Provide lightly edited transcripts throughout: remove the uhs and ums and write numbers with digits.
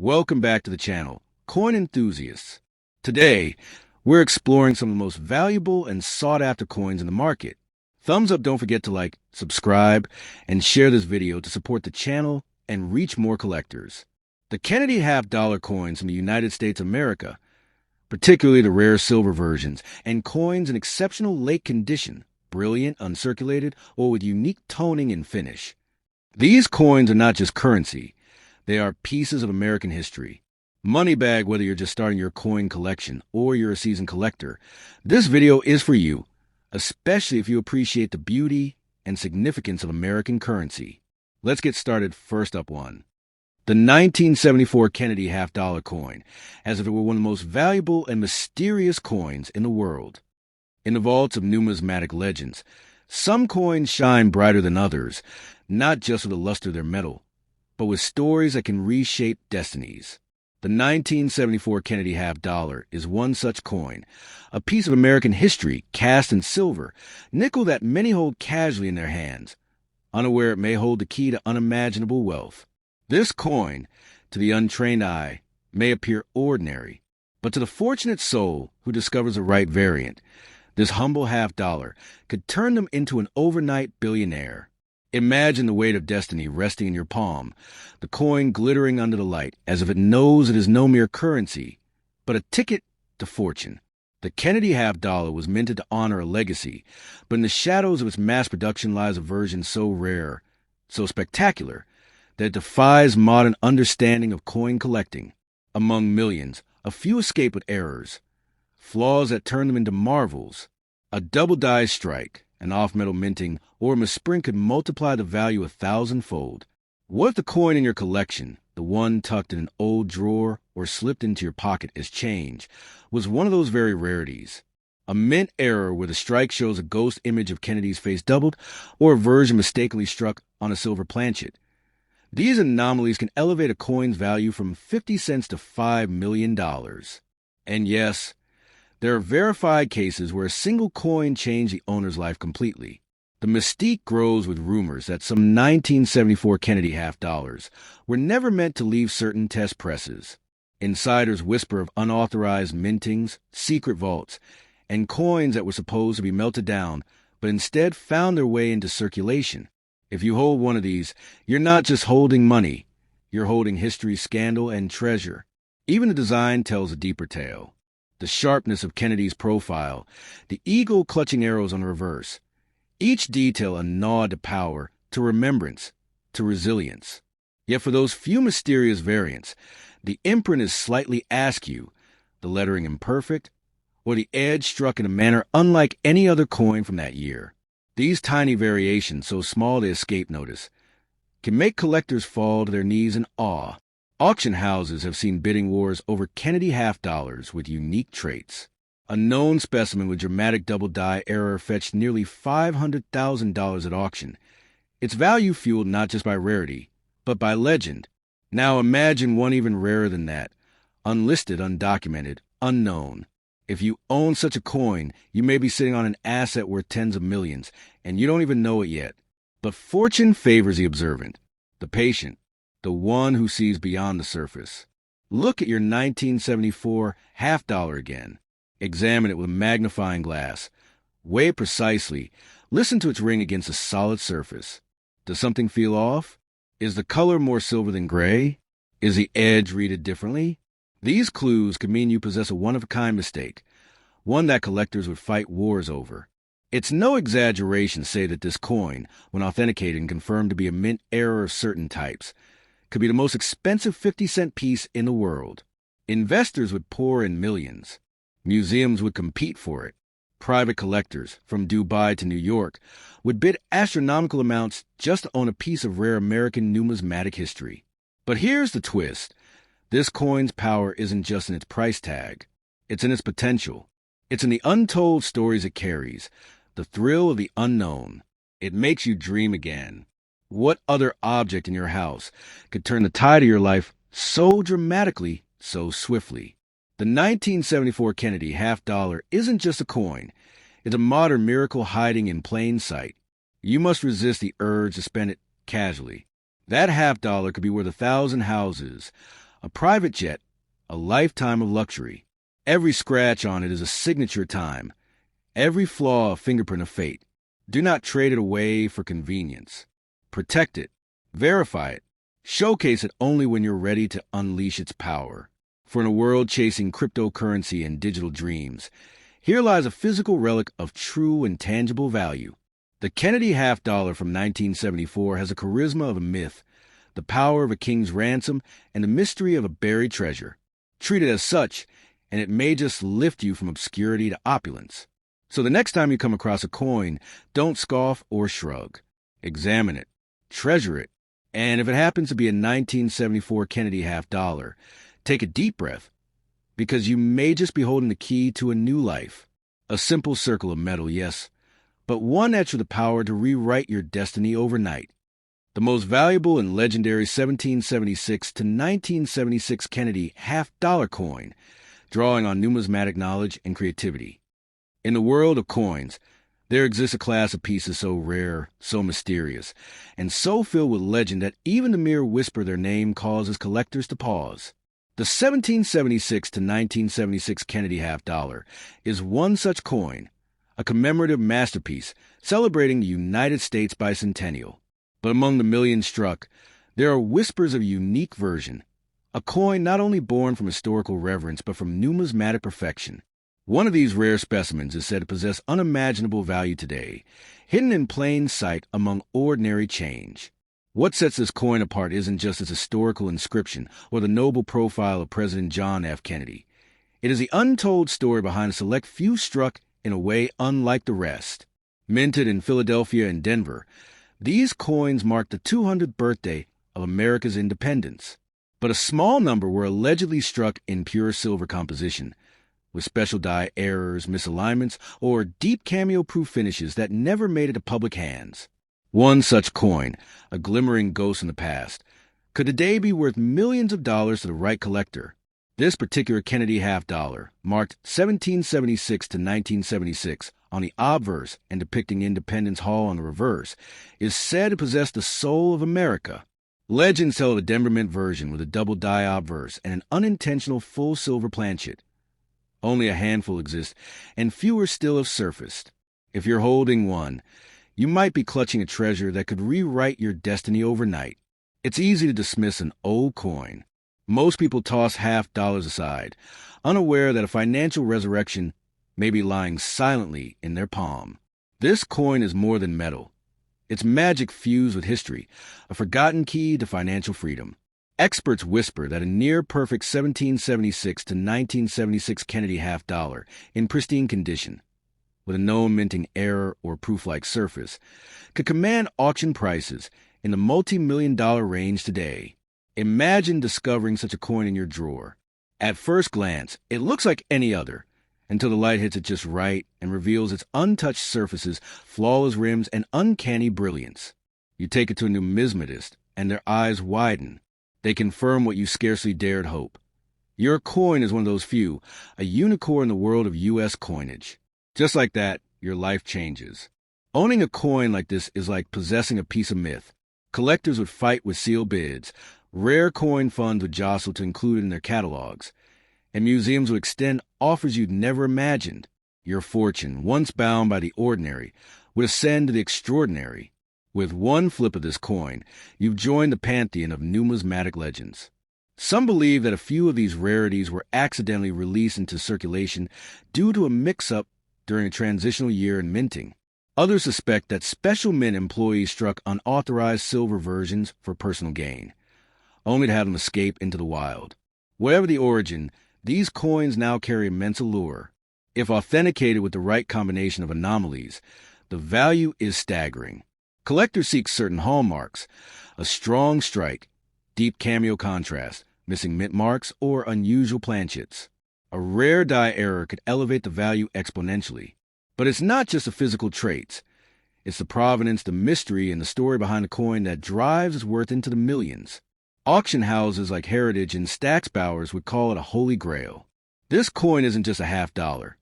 Welcome back to the channel, Coin Enthusiasts. Today, we're exploring some of the most valuable and sought-after coins in the market. Thumbs up, don't forget to like, subscribe, and share this video to support the channel and reach more collectors. The Kennedy half-dollar coins from the United States of America, particularly the rare silver versions, and coins in exceptional late condition, brilliant, uncirculated, or with unique toning and finish. These coins are not just currency. They are pieces of American history. Money bag, whether you're just starting your coin collection or you're a seasoned collector, this video is for you, especially if you appreciate the beauty and significance of American currency. Let's get started. First up, the 1974 Kennedy half-dollar coin, as if it were one of the most valuable and mysterious coins in the world. In the vaults of numismatic legends, some coins shine brighter than others, not just with the luster of their metal, but with stories that can reshape destinies. The 1974 Kennedy half-dollar is one such coin, a piece of American history cast in silver, nickel that many hold casually in their hands, unaware it may hold the key to unimaginable wealth. This coin, to the untrained eye, may appear ordinary, but to the fortunate soul who discovers the right variant, this humble half-dollar could turn them into an overnight billionaire. Imagine the weight of destiny resting in your palm, the coin glittering under the light, as if it knows it is no mere currency, but a ticket to fortune. The Kennedy half-dollar was minted to honor a legacy, but in the shadows of its mass production lies a version so rare, so spectacular, that it defies modern understanding of coin collecting. Among millions, a few escape with errors, flaws that turn them into marvels. A double die strike, an off-metal minting, or a misprint could multiply the value 1,000-fold. What if the coin in your collection, the one tucked in an old drawer or slipped into your pocket as change, was one of those very rarities? A mint error where the strike shows a ghost image of Kennedy's face doubled, or a version mistakenly struck on a silver planchet. These anomalies can elevate a coin's value from 50 cents to $5 million. And yes, there are verified cases where a single coin changed the owner's life completely. The mystique grows with rumors that some 1974 Kennedy half-dollars were never meant to leave certain test presses. Insiders whisper of unauthorized mintings, secret vaults, and coins that were supposed to be melted down, but instead found their way into circulation. If you hold one of these, you're not just holding money, you're holding history's scandal and treasure. Even the design tells a deeper tale. The sharpness of Kennedy's profile, the eagle clutching arrows on the reverse, each detail a nod to power, to remembrance, to resilience. Yet for those few mysterious variants, the imprint is slightly askew, the lettering imperfect, or the edge struck in a manner unlike any other coin from that year. These tiny variations, so small they escape notice, can make collectors fall to their knees in awe. Auction houses have seen bidding wars over Kennedy half-dollars with unique traits. A known specimen with dramatic double-die error fetched nearly $500,000 at auction, its value fueled not just by rarity, but by legend. Now imagine one even rarer than that, unlisted, undocumented, unknown. If you own such a coin, you may be sitting on an asset worth tens of millions, and you don't even know it yet. But fortune favors the observant, the patient, the one who sees beyond the surface. Look at your 1974 half-dollar again. Examine it with a magnifying glass. Weigh it precisely. Listen to its ring against a solid surface. Does something feel off? Is the color more silver than gray? Is the edge readed differently? These clues could mean you possess a one-of-a-kind mistake, one that collectors would fight wars over. It's no exaggeration to say that this coin, when authenticated and confirmed to be a mint error of certain types, could be the most expensive 50-cent piece in the world. Investors would pour in millions. Museums would compete for it. Private collectors, from Dubai to New York, would bid astronomical amounts just to own a piece of rare American numismatic history. But here's the twist. This coin's power isn't just in its price tag. It's in its potential. It's in the untold stories it carries, the thrill of the unknown. It makes you dream again. What other object in your house could turn the tide of your life so dramatically, so swiftly? The 1974 Kennedy half-dollar isn't just a coin. It's a modern miracle hiding in plain sight. You must resist the urge to spend it casually. That half-dollar could be worth 1,000 houses, A private jet, a lifetime of luxury. Every scratch on it is a signature time. Every flaw a fingerprint of fate. Do not trade it away for convenience. Protect it. Verify it. Showcase it only when you're ready to unleash its power. For in a world chasing cryptocurrency and digital dreams, here lies a physical relic of true and tangible value. The Kennedy half-dollar from 1974 has the charisma of a myth, the power of a king's ransom, and the mystery of a buried treasure. Treat it as such, and it may just lift you from obscurity to opulence. So the next time you come across a coin, don't scoff or shrug. Examine it, treasure it, and if it happens to be a 1974 Kennedy half-dollar, take a deep breath, because you may just be holding the key to a new life. A simple circle of metal, yes, but one etched with the power to rewrite your destiny overnight. The most valuable and legendary 1776 to 1976 Kennedy half-dollar coin, drawing on numismatic knowledge and creativity. In the world of coins, there exists a class of pieces so rare, so mysterious, and so filled with legend that even the mere whisper of their name causes collectors to pause. The 1776 to 1976 Kennedy half-dollar is one such coin, a commemorative masterpiece celebrating the United States bicentennial. But among the millions struck, there are whispers of a unique version, a coin not only born from historical reverence but from numismatic perfection. One of these rare specimens is said to possess unimaginable value today, hidden in plain sight among ordinary change. What sets this coin apart isn't just its historical inscription or the noble profile of President John F. Kennedy. It is the untold story behind a select few struck in a way unlike the rest. Minted in Philadelphia and Denver, these coins marked the 200th birthday of America's independence. But a small number were allegedly struck in pure silver composition, with special die errors, misalignments, or deep cameo-proof finishes that never made it to public hands. One such coin, a glimmering ghost in the past, could today be worth millions of dollars to the right collector. This particular Kennedy half-dollar, marked 1776 to 1976 on the obverse and depicting Independence Hall on the reverse, is said to possess the soul of America. Legends tell of a Denver Mint version with a double die obverse and an unintentional full silver planchet. Only a handful exist, and fewer still have surfaced. If you're holding one, you might be clutching a treasure that could rewrite your destiny overnight. It's easy to dismiss an old coin. Most people toss half-dollars aside, unaware that a financial resurrection may be lying silently in their palm. This coin is more than metal. It's magic fused with history, a forgotten key to financial freedom. Experts whisper that a near-perfect 1776 to 1976 Kennedy half-dollar, in pristine condition, with a known minting error or proof-like surface, could command auction prices in the multi-million-dollar range today. Imagine discovering such a coin in your drawer. At first glance, it looks like any other, until the light hits it just right and reveals its untouched surfaces, flawless rims, and uncanny brilliance. You take it to a numismatist, and their eyes widen. They confirm what you scarcely dared hope. Your coin is one of those few, a unicorn in the world of U.S. coinage. Just like that, your life changes. Owning a coin like this is like possessing a piece of myth. Collectors would fight with sealed bids, rare coin funds would jostle to include it in their catalogs, and museums would extend offers you'd never imagined. Your fortune, once bound by the ordinary, would ascend to the extraordinary. With one flip of this coin, you've joined the pantheon of numismatic legends. Some believe that a few of these rarities were accidentally released into circulation due to a mix-up during a transitional year in minting. Others suspect that special mint employees struck unauthorized silver versions for personal gain, only to have them escape into the wild. Whatever the origin, these coins now carry immense allure. If authenticated with the right combination of anomalies, the value is staggering. Collectors seek certain hallmarks: a strong strike, deep cameo contrast, missing mint marks, or unusual planchets. A rare die error could elevate the value exponentially. But it's not just the physical traits. It's the provenance, the mystery, and the story behind the coin that drives its worth into the millions. Auction houses like Heritage and Stacksbowers would call it a holy grail. This coin isn't just a half-dollar.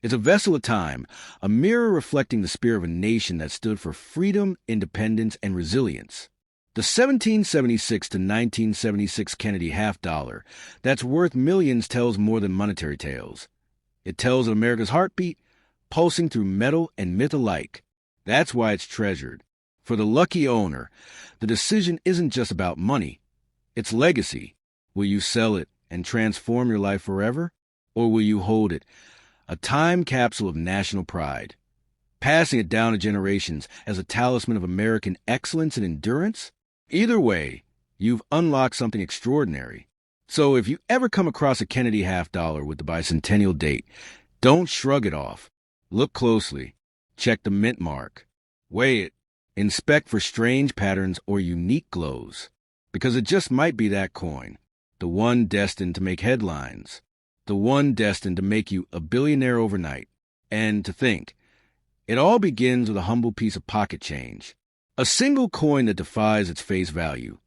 It's a vessel of time, a mirror reflecting the spirit of a nation that stood for freedom, independence, and resilience. The 1776 to 1976 Kennedy half dollar that's worth millions tells more than monetary tales. It tells of America's heartbeat, pulsing through metal and myth alike. That's why it's treasured. For the lucky owner, the decision isn't just about money. It's legacy. Will you sell it and transform your life forever? Or will you hold it, a time capsule of national pride, passing it down to generations as a talisman of American excellence and endurance? Either way, you've unlocked something extraordinary. So if you ever come across a Kennedy half dollar with the bicentennial date, don't shrug it off. Look closely. Check the mint mark. Weigh it. Inspect for strange patterns or unique glows. Because it just might be that coin, the one destined to make headlines, the one destined to make you a billionaire overnight. And to think, it all begins with a humble piece of pocket change. A single coin that defies its face value,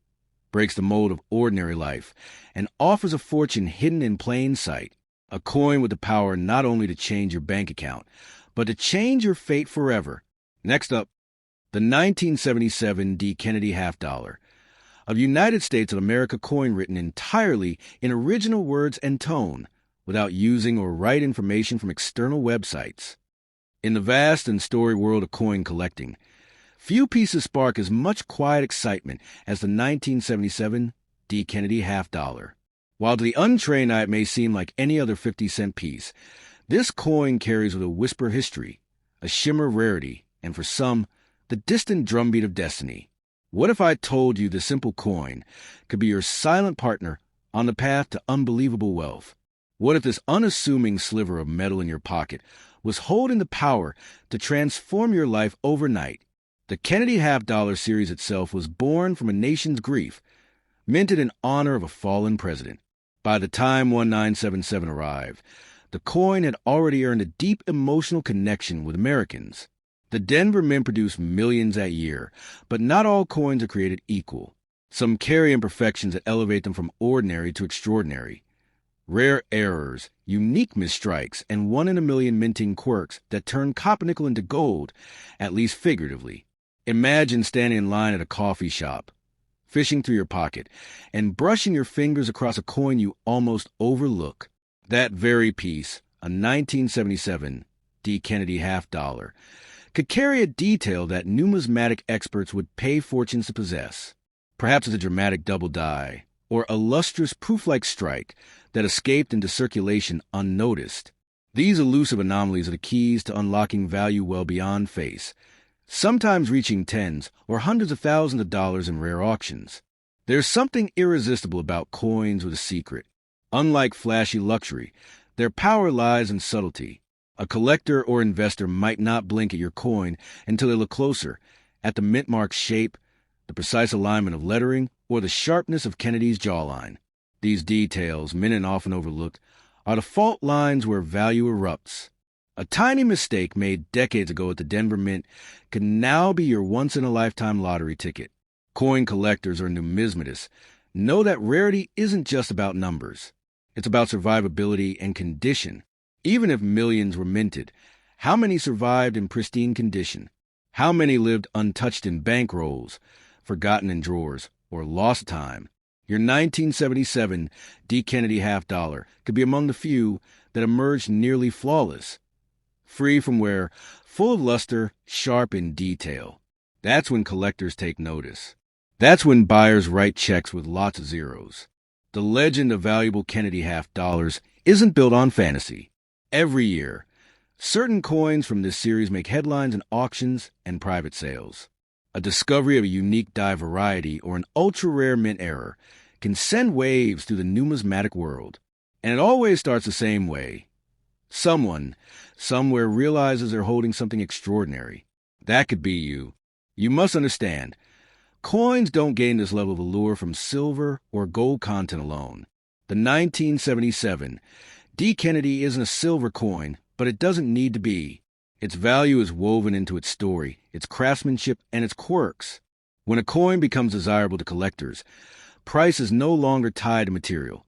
breaks the mold of ordinary life, and offers a fortune hidden in plain sight. A coin with the power not only to change your bank account, but to change your fate forever. Next up, the 1977 D. Kennedy half dollar, a United States of America coin written entirely in original words and tone, without using or write information from external websites. In the vast and storied world of coin collecting, few pieces spark as much quiet excitement as the 1977 D. Kennedy half dollar. While to the untrained eye it may seem like any other 50-cent piece, this coin carries with a whisper history, a shimmer of rarity, and for some, the distant drumbeat of destiny. What if I told you the simple coin could be your silent partner on the path to unbelievable wealth? What if this unassuming sliver of metal in your pocket was holding the power to transform your life overnight? The Kennedy half dollar series itself was born from a nation's grief, minted in honor of a fallen president. By the time 1977 arrived, the coin had already earned a deep emotional connection with Americans. The Denver Mint produced millions that year, but not all coins are created equal. Some carry imperfections that elevate them from ordinary to extraordinary. Rare errors, unique misstrikes, and one-in-a-million minting quirks that turn copper nickel into gold, at least figuratively. Imagine standing in line at a coffee shop, fishing through your pocket, and brushing your fingers across a coin you almost overlook. That very piece, a 1977 D. Kennedy half dollar, could carry a detail that numismatic experts would pay fortunes to possess. Perhaps it's a dramatic double die, or a lustrous proof-like strike that escaped into circulation unnoticed. These elusive anomalies are the keys to unlocking value well beyond face, sometimes reaching tens or hundreds of thousands of dollars in rare auctions. There's something irresistible about coins with a secret. Unlike flashy luxury, their power lies in subtlety. A collector or investor might not blink at your coin until they look closer, at the mint mark's shape, the precise alignment of lettering, or the sharpness of Kennedy's jawline. These details, minted and often overlooked, are the fault lines where value erupts. A tiny mistake made decades ago at the Denver Mint could now be your once-in-a-lifetime lottery ticket. Coin collectors or numismatists know that rarity isn't just about numbers. It's about survivability and condition. Even if millions were minted, how many survived in pristine condition? How many lived untouched in bankrolls, forgotten in drawers, or lost time? Your 1977 D. Kennedy half dollar could be among the few that emerged nearly flawless, free from wear, full of luster, sharp in detail. That's when collectors take notice. That's when buyers write checks with lots of zeros. The legend of valuable Kennedy half dollars isn't built on fantasy. Every year, certain coins from this series make headlines in auctions and private sales. A discovery of a unique die variety or an ultra-rare mint error can send waves through the numismatic world. And it always starts the same way. Someone, somewhere realizes they're holding something extraordinary. That could be you. You must understand, coins don't gain this level of allure from silver or gold content alone. The 1977 D. Kennedy isn't a silver coin, but it doesn't need to be. Its value is woven into its story, its craftsmanship, and its quirks. When a coin becomes desirable to collectors, price is no longer tied to material.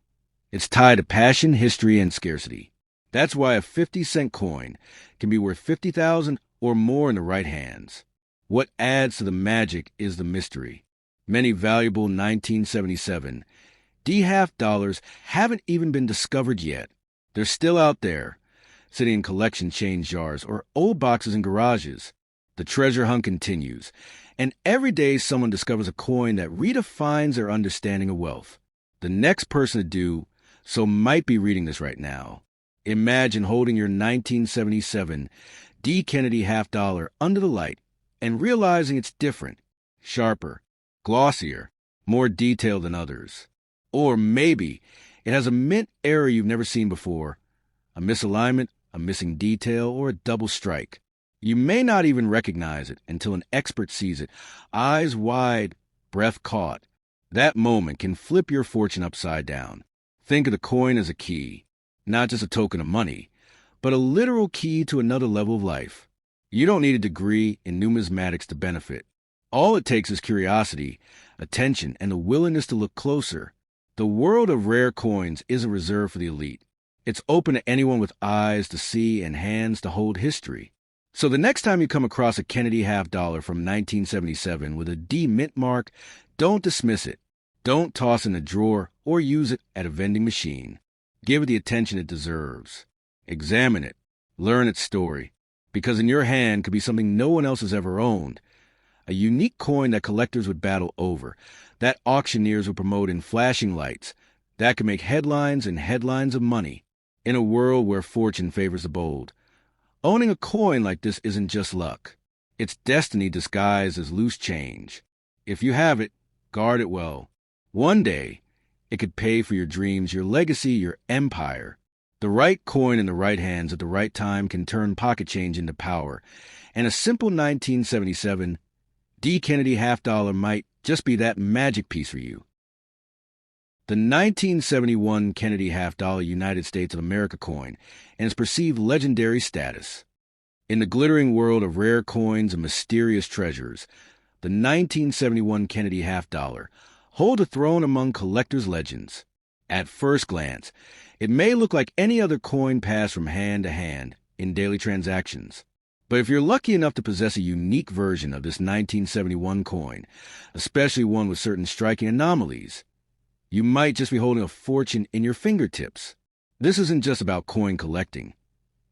It's tied to passion, history, and scarcity. That's why a 50-cent coin can be worth $50,000 or more in the right hands. What adds to the magic is the mystery. Many valuable 1977 D half dollars haven't even been discovered yet. They're still out there, sitting in collection change jars or old boxes in garages. The treasure hunt continues, and every day someone discovers a coin that redefines their understanding of wealth. The next person to do so might be reading this right now. Imagine holding your 1977 D. Kennedy half dollar under the light and realizing it's different, sharper, glossier, more detailed than others. Or maybe it has a mint error you've never seen before, a misalignment, a missing detail, or a double strike. You may not even recognize it until an expert sees it, eyes wide, breath caught. That moment can flip your fortune upside down. Think of the coin as a key, not just a token of money, but a literal key to another level of life. You don't need a degree in numismatics to benefit. All it takes is curiosity, attention, and the willingness to look closer. The world of rare coins isn't reserved for the elite. It's open to anyone with eyes to see and hands to hold history. So the next time you come across a Kennedy half dollar from 1977 with a D mint mark, don't dismiss it. Don't toss it in a drawer or use it at a vending machine. Give it the attention it deserves. Examine it. Learn its story. Because in your hand could be something no one else has ever owned. A unique coin that collectors would battle over, that auctioneers would promote in flashing lights, that could make headlines and headlines of money. In a world where fortune favors the bold, owning a coin like this isn't just luck. It's destiny disguised as loose change. If you have it, guard it well. One day, it could pay for your dreams, your legacy, your empire. The right coin in the right hands at the right time can turn pocket change into power. And a simple 1977 D. Kennedy half dollar might just be that magic piece for you. The 1971 Kennedy half dollar United States of America coin and its perceived legendary status. In the glittering world of rare coins and mysterious treasures, the 1971 Kennedy half dollar holds a throne among collectors' legends. At first glance, it may look like any other coin passed from hand to hand in daily transactions. But if you're lucky enough to possess a unique version of this 1971 coin, especially one with certain striking anomalies, you might just be holding a fortune in your fingertips. This isn't just about coin collecting.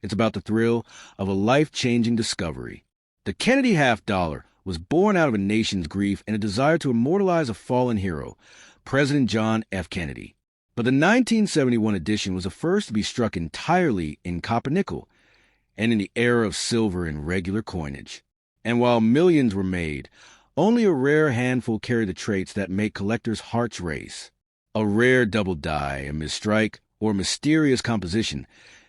It's about the thrill of a life-changing discovery. The Kennedy half dollar was born out of a nation's grief and a desire to immortalize a fallen hero, President John F. Kennedy. But the 1971 edition was the first to be struck entirely in copper nickel and in the era of silver and regular coinage. And while millions were made, only a rare handful carry the traits that make collectors' hearts race. A rare double die, a misstrike, or mysterious composition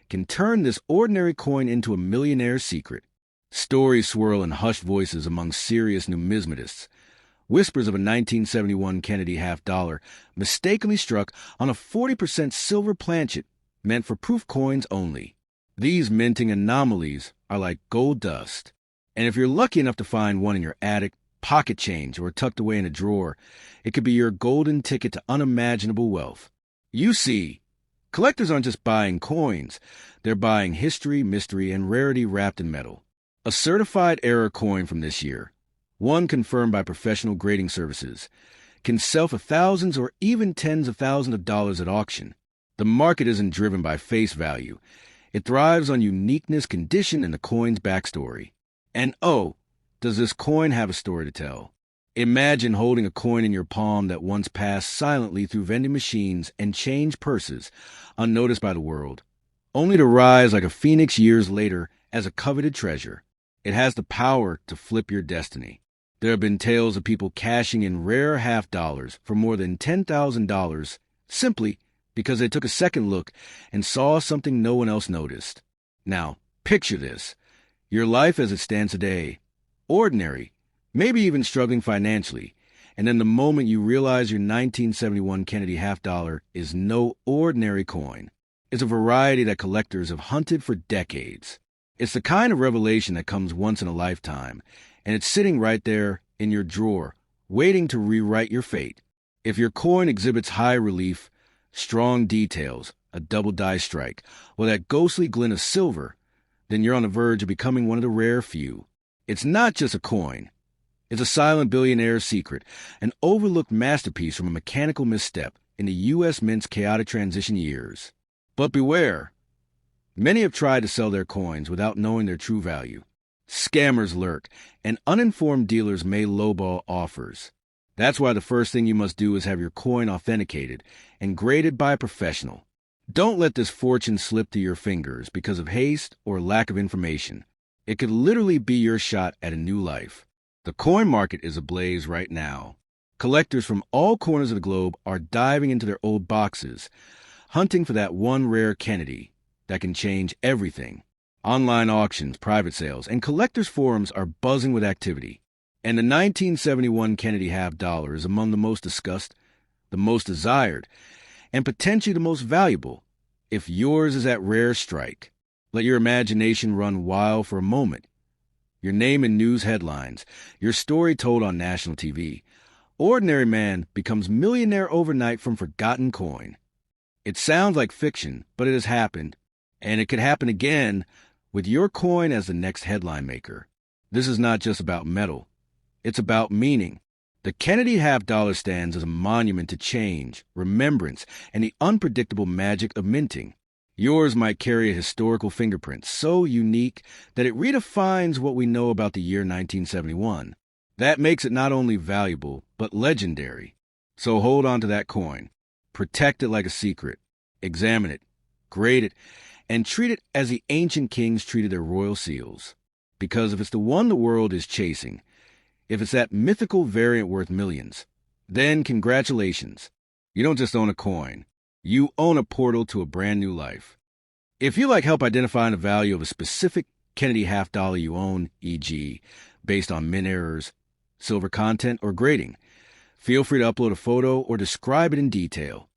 can turn this ordinary coin into a millionaire's secret. Stories swirl in hushed voices among serious numismatists. Whispers of a 1971 Kennedy half dollar mistakenly struck on a 40% silver planchet meant for proof coins only. These minting anomalies are like gold dust. And if you're lucky enough to find one in your attic, pocket change, or tucked away in a drawer, it could be your golden ticket to unimaginable wealth. You see, collectors aren't just buying coins. They're buying history, mystery, and rarity wrapped in metal. A certified error coin from this year, one confirmed by professional grading services, can sell for thousands or even tens of thousands of dollars at auction. The market isn't driven by face value. It thrives on uniqueness, condition, and the coin's backstory. And oh, does this coin have a story to tell? Imagine holding a coin in your palm that once passed silently through vending machines and change purses, unnoticed by the world, only to rise like a phoenix years later as a coveted treasure. It has the power to flip your destiny. There have been tales of people cashing in rare half dollars for more than $10,000 simply because they took a second look and saw something no one else noticed. Now, picture this. Your life as it stands today, ordinary, maybe even struggling financially, and then the moment you realize your 1971 Kennedy half dollar is no ordinary coin. It's a variety that collectors have hunted for decades. It's the kind of revelation that comes once in a lifetime, and it's sitting right there in your drawer, waiting to rewrite your fate. If your coin exhibits high relief, strong details, a double die strike, or that ghostly glint of silver, then you're on the verge of becoming one of the rare few. It's not just a coin. It's a silent billionaire's secret, an overlooked masterpiece from a mechanical misstep in the U.S. Mint's chaotic transition years. But beware. Many have tried to sell their coins without knowing their true value. Scammers lurk, and uninformed dealers may lowball offers. That's why the first thing you must do is have your coin authenticated and graded by a professional. Don't let this fortune slip through your fingers because of haste or lack of information. It could literally be your shot at a new life. The coin market is ablaze right now. Collectors from all corners of the globe are diving into their old boxes, hunting for that one rare Kennedy that can change everything. Online auctions, private sales, and collectors' forums are buzzing with activity. And the 1971 Kennedy $half is among the most discussed, the most desired, and potentially the most valuable. If yours is that rare strike, let your imagination run wild for a moment. Your name in news headlines, your story told on national TV. Ordinary man becomes millionaire overnight from forgotten coin. It sounds like fiction, but it has happened. And it could happen again with your coin as the next headline maker. This is not just about metal. It's about meaning. The Kennedy $half stands as a monument to change, remembrance, and the unpredictable magic of minting. Yours might carry a historical fingerprint so unique that it redefines what we know about the year 1971. That makes it not only valuable, but legendary. So hold on to that coin. Protect it like a secret. Examine it, grade it, and treat it as the ancient kings treated their royal seals. Because if it's the one the world is chasing, if it's that mythical variant worth millions, then congratulations. You don't just own a coin. You own a portal to a brand new life. If you like help identifying the value of a specific Kennedy $half you own, e.g., based on mint errors, silver content, or grading, feel free to upload a photo or describe it in detail.